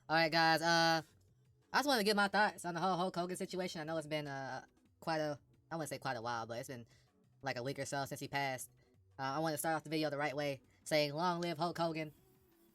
Alright guys, I just wanted to give my thoughts on the whole Hulk Hogan situation. I know it's been quite a, I wouldn't say quite a while, but it's been like a week or so since he passed. I want to start off the video the right way, saying long live Hulk Hogan.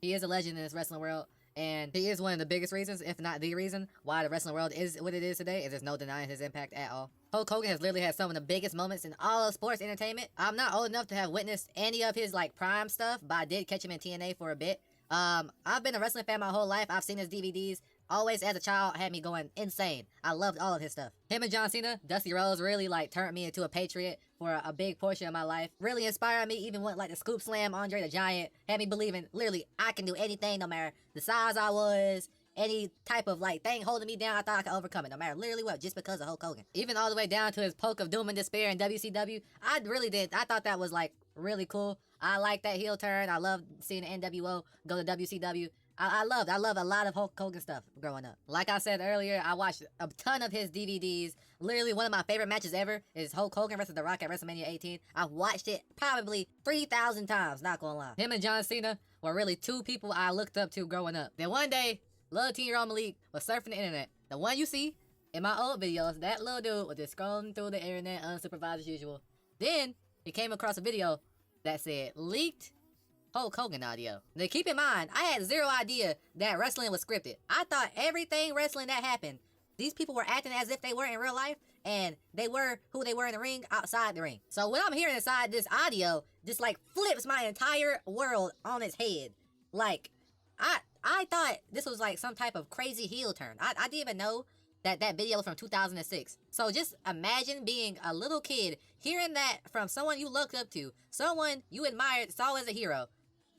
He is a legend in this wrestling world, and he is one of the biggest reasons, if not the reason, why the wrestling world is what it is today, and there's no denying his impact at all. Hulk Hogan has literally had some of the biggest moments in all of sports entertainment. I'm not old enough to have witnessed any of his like prime stuff, but I did catch him in TNA for a bit. I've been a wrestling fan my whole life. I've seen his DVDs. Always as a child had me going insane. I loved all of his stuff. Him and John Cena, Dusty Rhodes really like turned me into a patriot for a big portion of my life. Really inspired me, even went like the scoop slam Andre the Giant. Had me believing literally I can do anything no matter the size I was. Any type of like thing holding me down, I thought I could overcome it, no matter literally what, just because of Hulk Hogan. Even all the way down to his poke of doom and despair in WCW, I really did. I thought that was like really cool. I like that heel turn. I love seeing the NWO go to WCW. I loved a lot of Hulk Hogan stuff growing up. Like I said earlier, I watched a ton of his DVDs. Literally one of my favorite matches ever is Hulk Hogan versus The Rock at WrestleMania 18. I've watched it probably 3,000 times, not gonna lie. Him and John Cena were really two people I looked up to growing up. Then one day, little 10-year-old Malik was surfing the internet. The one you see in my old videos, that little dude was just scrolling through the internet unsupervised as usual. Then he came across a video that said leaked Hulk Hogan audio. Now keep in mind, I had zero idea that wrestling was scripted. I thought everything wrestling that happened, these people were acting as if they were in real life, and they were who they were in the ring outside the ring. So what I'm hearing inside this audio just like flips my entire world on its head. Like, I thought this was like some type of crazy heel turn. I didn't even know that video was from 2006. So just imagine being a little kid, hearing that from someone you looked up to, someone you admired, saw as a hero,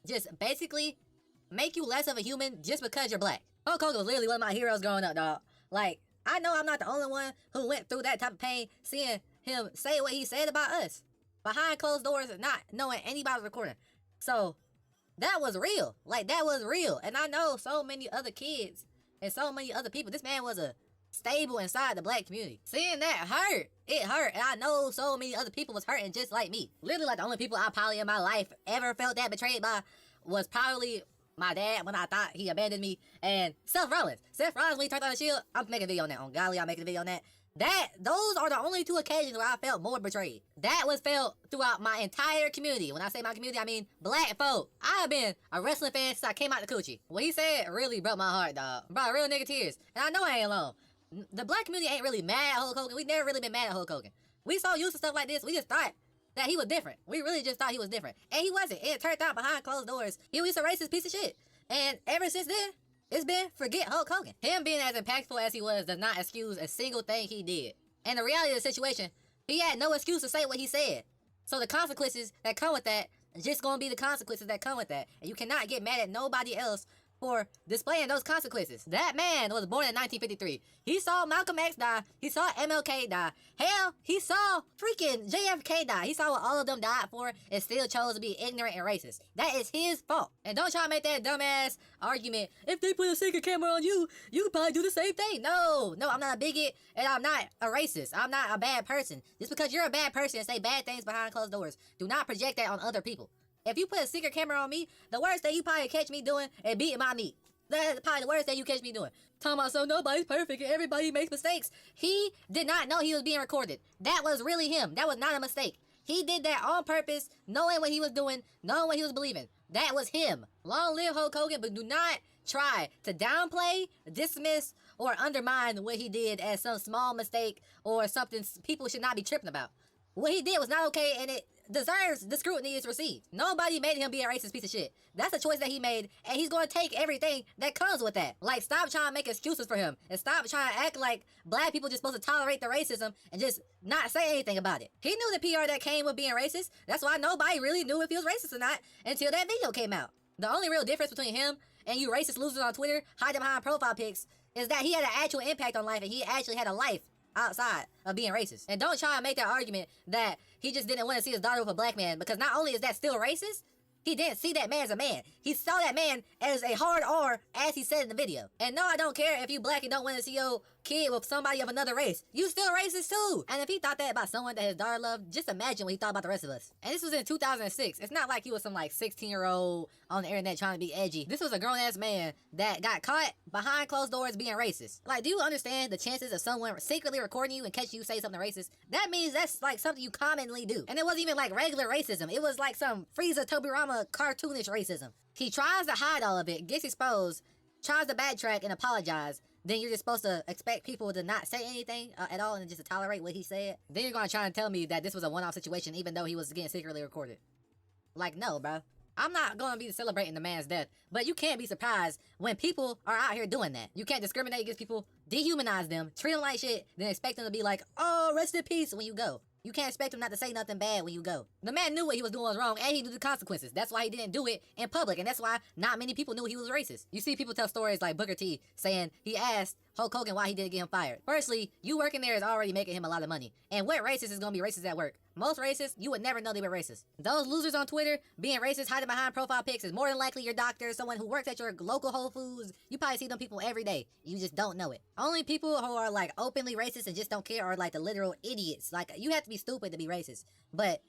just basically make you less of a human just because you're black. Hulk Hogan was literally one of my heroes growing up, dog. Like, I know I'm not the only one who went through that type of pain, seeing him say what he said about us behind closed doors and not knowing anybody was recording. So that was real. Like, that was real. And I know so many other kids and so many other people. This man was a stable inside the black community. Seeing that hurt. It hurt. And I know so many other people was hurting just like me. Literally, like, the only people I probably in my life ever felt that betrayed by was probably my dad when I thought he abandoned me, and Seth Rollins. Seth Rollins, when he turned on the Shield, I'm making a video on that. On Golly, I'm making a video on that. Those are the only two occasions where I felt more betrayed. That was felt throughout my entire community. When I say my community, I mean black folk. I have been a wrestling fan since I came out the coochie. What he said really broke my heart, dog. Brought real nigga tears. And I know I ain't alone. The black community ain't really mad at Hulk Hogan. We never really been mad at Hulk Hogan. We so used to stuff like this, we just thought that he was different. We really just thought he was different. And he wasn't. It turned out behind closed doors, he was a racist piece of shit. And ever since then, it's been forget Hulk Hogan. Him being as impactful as he was does not excuse a single thing he did. And the reality of the situation, he had no excuse to say what he said. So the consequences that come with that is just gonna be the consequences that come with that. And you cannot get mad at nobody else for displaying those consequences. That man was born in 1953. He saw Malcolm X die. He saw MLK die. Hell, he saw freaking JFK die. He saw what all of them died for and still chose to be ignorant and racist. That is his fault. And don't try to make that dumbass argument. If they put a secret camera on you, you could probably do the same thing. No, I'm not a bigot and I'm not a racist. I'm not a bad person. Just because you're a bad person and say bad things behind closed doors, do not project that on other people. If you put a secret camera on me, the worst thing you probably catch me doing is beating my meat. That's probably the worst thing you catch me doing. Talking about so nobody's perfect and everybody makes mistakes. He did not know he was being recorded. That was really him. That was not a mistake. He did that on purpose, knowing what he was doing, knowing what he was believing. That was him. Long live Hulk Hogan, but do not try to downplay, dismiss, or undermine what he did as some small mistake or something people should not be tripping about. What he did was not okay, and it deserves the scrutiny it's received. Nobody made him be a racist piece of shit. That's a choice that he made, and he's going to take everything that comes with that. Like, stop trying to make excuses for him, and stop trying to act like black people just supposed to tolerate the racism and just not say anything about it. He knew the PR that came with being racist. That's why nobody really knew if he was racist or not until that video came out. The only real difference between him and you racist losers on Twitter hiding behind profile pics is that he had an actual impact on life, and he actually had a life outside of being racist. And don't try to make that argument that he just didn't want to see his daughter with a black man, because not only is that still racist, He didn't see that man as a man. He saw that man as a hard R, as he said in the video. And no, I don't care if you black and don't want to see your kid with somebody of another race. You still racist too. And if he thought that about someone that his daughter loved, just imagine what he thought about the rest of us. And this was in 2006. It's not like he was some like 16-year-old on the internet trying to be edgy. This was a grown-ass man that got caught behind closed doors being racist. Like, do you understand the chances of someone secretly recording you and catching you say something racist? That means that's like something you commonly do. And it wasn't even like regular racism. It was like some Frieza Tobirama cartoonish racism. He tries to hide all of it, gets exposed, tries to backtrack and apologize. Then you're just supposed to expect people to not say anything at all and just to tolerate what he said. Then you're gonna try and tell me that this was a one-off situation even though he was getting secretly recorded. Like, no, bro. I'm not gonna be celebrating the man's death, but you can't be surprised when people are out here doing that. You can't discriminate against people, dehumanize them, treat them like shit, then expect them to be like, oh, rest in peace when you go. You can't expect him not to say nothing bad when you go. The man knew what he was doing was wrong, and he knew the consequences. That's why he didn't do it in public, and that's why not many people knew he was racist. You see people tell stories like Booker T saying he asked Hulk Hogan why he didn't get him fired. Firstly, you working there is already making him a lot of money. And what racist is gonna be racist at work? Most racists, you would never know they were racist. Those losers on Twitter being racist, hiding behind profile pics is more than likely your doctor, someone who works at your local Whole Foods. You probably see them people every day. You just don't know it. Only people who are like openly racist and just don't care are like the literal idiots. Like, you have to be stupid to be racist. But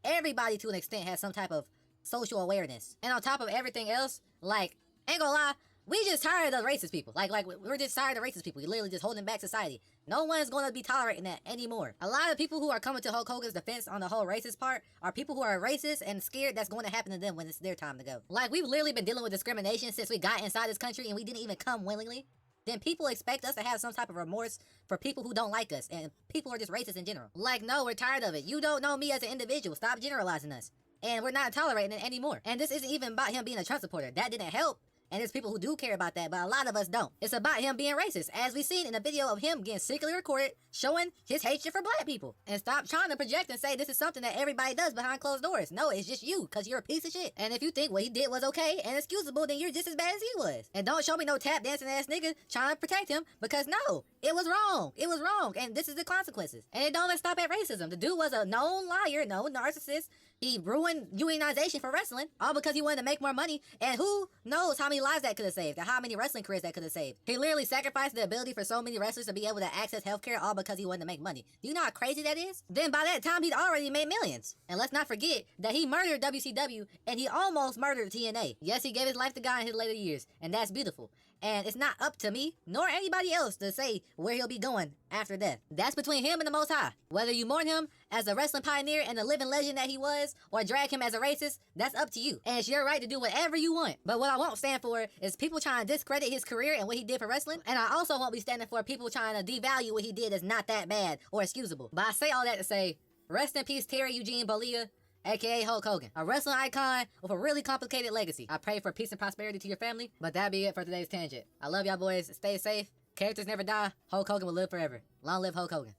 everybody to an extent has some type of social awareness. And on top of everything else, like, ain't gonna lie, we just tired of racist people. Like we're just tired of racist people. You're literally just holding back society. No one's going to be tolerating that anymore. A lot of people who are coming to Hulk Hogan's defense on the whole racist part are people who are racist and scared that's going to happen to them when it's their time to go. Like, we've literally been dealing with discrimination since we got inside this country and we didn't even come willingly. Then people expect us to have some type of remorse for people who don't like us, and people are just racist in general. Like, no, we're tired of it. You don't know me as an individual. Stop generalizing us. And we're not tolerating it anymore. And this isn't even about him being a Trump supporter. That didn't help. And there's people who do care about that, but a lot of us don't. It's about him being racist, as we've seen in a video of him getting secretly recorded, showing his hatred for black people. And stop trying to project and say this is something that everybody does behind closed doors. No, it's just you, because you're a piece of shit. And if you think what he did was okay and excusable, then you're just as bad as he was. And don't show me no tap dancing ass nigga trying to protect him, because no, it was wrong. It was wrong, and this is the consequences. And it don't even stop at racism. The dude was a known liar, known narcissist. He ruined unionization for wrestling, all because he wanted to make more money, and who knows how many lives that could have saved, or how many wrestling careers that could have saved. He literally sacrificed the ability for so many wrestlers to be able to access healthcare, all because he wanted to make money. Do you know how crazy that is? Then by that time, he'd already made millions. And let's not forget that he murdered WCW, and he almost murdered TNA. Yes, he gave his life to God in his later years, and that's beautiful. And it's not up to me, nor anybody else, to say where he'll be going after death. That's between him and the Most High. Whether you mourn him as a wrestling pioneer and the living legend that he was, or drag him as a racist, that's up to you. And it's your right to do whatever you want. But what I won't stand for is people trying to discredit his career and what he did for wrestling. And I also won't be standing for people trying to devalue what he did as not that bad or excusable. But I say all that to say, rest in peace, Terry Eugene Bollea, aka Hulk Hogan, a wrestling icon with a really complicated legacy. I pray for peace and prosperity to your family, but that'll be it for today's tangent. I love y'all boys. Stay safe. Characters never die. Hulk Hogan will live forever. Long live Hulk Hogan.